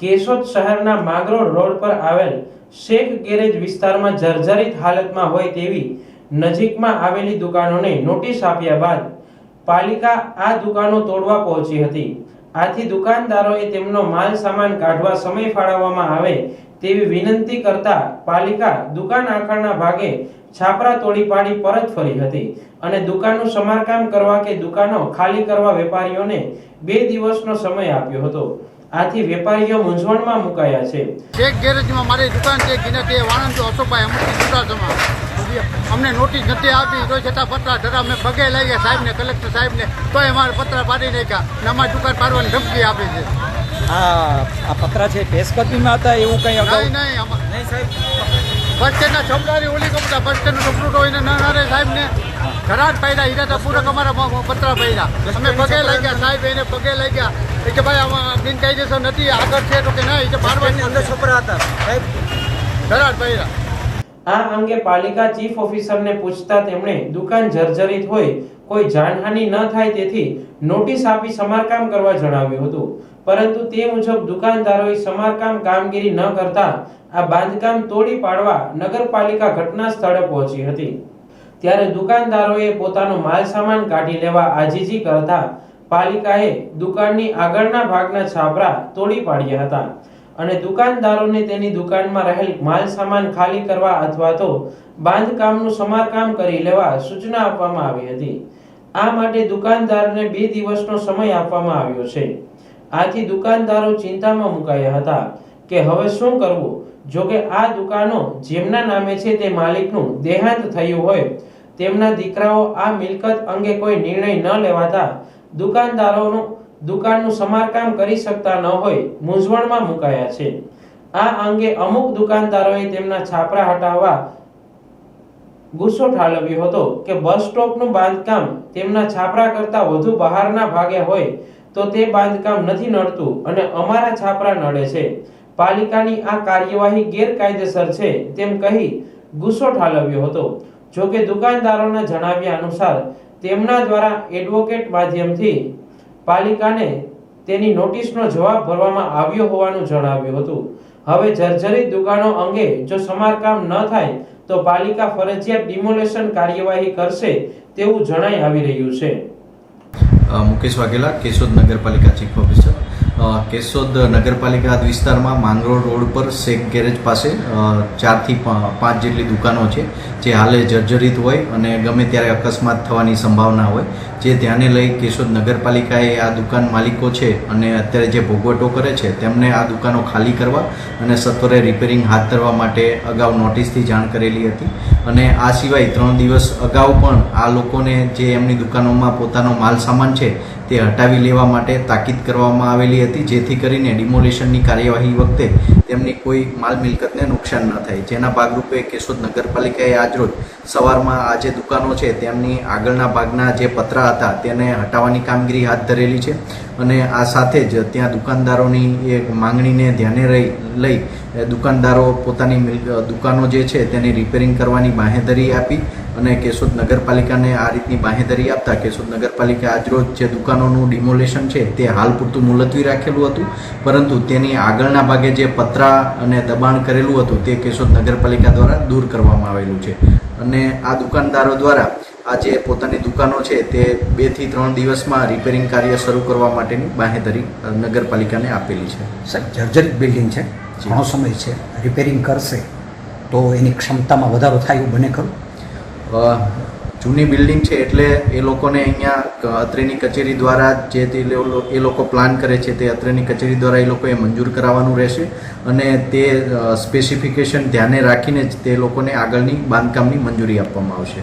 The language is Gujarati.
કેશોદ શહેરના માંગરોળ રોડ પર આવેલ શેખ ગેરેજ વિસ્તારમાં જર્જરિત હાલતમાં હોય તેવી નજીકમાં આવેલી દુકાનોને નોટિસ આપ્યા બાદ પાલિકા આ દુકાનો તોડવા પહોંચી હતી। આથી દુકાનદારોએ તેમનો માલ સામાન કાઢવા સમય ફાળવવામાં આવે તેવી વિનંતી કરતા પાલિકા દુકાન આખરના ભાગે છાપરા તોડી પાડી પરત ફરી હતી અને દુકાનનું સમારકામ કરવા કે દુકાનો ખાલી કરવા વેપારીઓને 2 દિવસનો સમય આપ્યો હતો। આથી વેપારીઓ મૂંઝવણમાં મુકાયા છે। શેખ ગેરેજમાં મારી દુકાન છે ગિનતી વાણંદ અશોકભાઈ અમૃતસિંહ ચુડાસમા અમને નોટિસ નથી આપી તો છતાં પત્ર ધરા મેં પગે લઈ ગયા સાહેબને કલેક્ટર સાહેબને તોય અમારે પત્ર પાડી નાખ્યા ને અમારી દુકાન પાડવાની ધમકી આપી છે। આ પત્ર છે પેશકદમીમાં હતા એવું કંઈ નહીં સાહેબ બસ સ્ટેન્ડના છોકરાની ઓલી કપડા બસ સ્ટેન્ડનું છોકરું હોય ને ના રે સાહેબને ઘરાટ પાડ્યા હીરા પૂરક અમારા પત્ર પાડ્યા અમે પગે લઈ ગયા સાહેબ એને પગે લઈ ગયા કે ભાઈ આમાં બિનકાયદેસર નથી આગળ છે તો કે ના એ પાડવાની અંદર છોકરા હતા સાહેબ ઘરાટ પાડ્યા। આ અંગે પાલિકા ચીફ ઓફિસરને પૂછતા તેમણે દુકાન જર્જરિત હોય કોઈ જાનહાનિ ન થાય તેથી નોટિસ આપી સમારકામ કરવા જણાવ્યું હતું, પરંતુ તે મુજબ દુકાનદારોએ સમારકામ કામગીરી ન કરતા આ બાંધકામ તોડી પાડવા નગરપાલિકા ઘટના સ્થળે પહોંચી હતી। ત્યારે દુકાનદારોએ પોતાનો માલ સામાન કાઢી લેવા આજીજી કરતા પાલિકાએ દુકાનની આગળના ભાગના છાપરા તોડી પાડ્યા હતા અને દુકાનદારોને તેની દુકાનમાં રહેલ માલ સામાન ખાલી કરવા અથવા તો બાંધકામનું સમારકામ કરી લેવા સૂચના આપવામાં આવી હતી। આ માટે દુકાનદારને 2 દિવસનો સમય આપવામાં આવ્યો છે। આથી દુકાનદારો ચિંતામાં મુકાયા હતા કે હવે શું કરવું। જોકે આ દુકાનો જેમના નામે છે તે માલિકનું દેહાંત થયું હોય તેમના દીકરાઓ આ મિલકત અંગે કોઈ નિર્ણય ન લેવાતા દુકાનદારોનું દુકાનનું સમારકામ કરી શકતા ન હોય મૂંઝવણમાં મુકાયા છે। આ અંગે અમુક દુકાનદારોએ તેમના છાપરા હટાવવા ગુસ્સો ઠાલવ્યો હતો કે બસ સ્ટોપનું બાંધકામ તેમના છાપરા કરતા વધુ બહારના ભાગે હોય તો તે બાંધકામ નથી નડતું અને અમારા છાપરા નડે છે। પાલિકાની આ કાર્યવાહી ગેરકાયદેસર છે તેમ કહી ગુસ્સો ઠાલવ્યો હતો। જોકે દુકાનદારોના જણાવ્યા અનુસાર તેમના દ્વારા એડવોકેટ માધ્યમથી પાલિકાને તેની નોટિસનો જવાબ ભરવામાં આવ્યો હોવાનું જણાવ્યું હતું। હવે જર્જરિત દુકાનો અંગે જો સમારકામ ન થાય તો પાલિકા ફરજિયાત ડિમોલેશન કાર્યવાહી કરશે તેવું જણાઈ આવી રહ્યું છે। મુકેશ વાઘેલા, કેશોદ નગરપાલિકા ચીફ ઓફિસર। કેશોદ નગરપાલિકા વિસ્તારમાં માંગરોળ રોડ પર શેખ ગેરેજ પાસે 4 થી 5 જેટલી દુકાનો છે જે હાલે જર્જરિત હોય અને ગમે ત્યારે અકસ્માત થવાની સંભાવના હોય, જે ધ્યાને લઈ કેશોદ નગરપાલિકાએ આ દુકાન માલિકો છે અને અત્યારે જે ભોગવટો કરે છે તેમને આ દુકાનો ખાલી કરવા અને સત્વરે રિપેરિંગ હાથ ધરવા માટે અગાઉ નોટિસથી જાણ કરેલી હતી અને આ સિવાય 3 દિવસ અગાઉ પણ આ લોકોને જે એમની દુકાનોમાં પોતાનો માલ સામાન છે તે હટાવી લેવા માટે તાકીદ કરવામાં આવેલી હતી, જેથી કરીને ડિમોલિશનની કાર્યવાહી વખતે તેમની કોઈ માલ મિલકતને નુકસાન ન થાય। જેના ભાગરૂપે કેશોદ નગરપાલિકાએ આજરોજ સવારમાં આ જે દુકાનો છે તેમની આગળના ભાગના જે પતરા હતા તેને હટાવવાની કામગીરી હાથ ધરેલી છે અને આ સાથે જ ત્યાં દુકાનદારોની એક માંગણીને ધ્યાને લઈ દુકાનદારો પોતાની દુકાનો જે છે તેની રિપેરિંગ કરવાની બાંહેધરી આપી અને કેશોદ નગરપાલિકાને આ રીતની બાંહેધરી આપતા કેશોદ નગરપાલિકા આજરોજ જે દુકાનોનું ડિમોલેશન છે તે હાલ પૂરતું મુલતવી રાખેલું હતું, પરંતુ તેની આગળના ભાગે જે પતરા અને દબાણ કરેલું હતું તે કેશોદ નગરપાલિકા દ્વારા દૂર કરવામાં આવેલું છે અને આ દુકાનદારો દ્વારા આ જે પોતાની દુકાનો છે તે 2 થી 3 દિવસમાં રિપેરિંગ કાર્ય શરૂ કરવા માટેની બાંહેધરી નગરપાલિકાને આપેલી છે। સાહેબ, જર્જરિત બિલ્ડિંગ છે, ઘણો સમય છે, રિપેરિંગ કરશે તો એની ક્ષમતામાં વધારો થાય એવું બને ખરું? જૂની બિલ્ડિંગ છે એટલે એ લોકોને અહીંયા અત્રેની કચેરી દ્વારા જે એ લોકો પ્લાન કરે છે તે અત્રેની કચેરી દ્વારા એ લોકોએ મંજૂર કરાવવાનું રહેશે અને તે સ્પેસિફિકેશન ધ્યાને રાખીને જ તે લોકોને આગળની બાંધકામની મંજૂરી આપવામાં આવશે।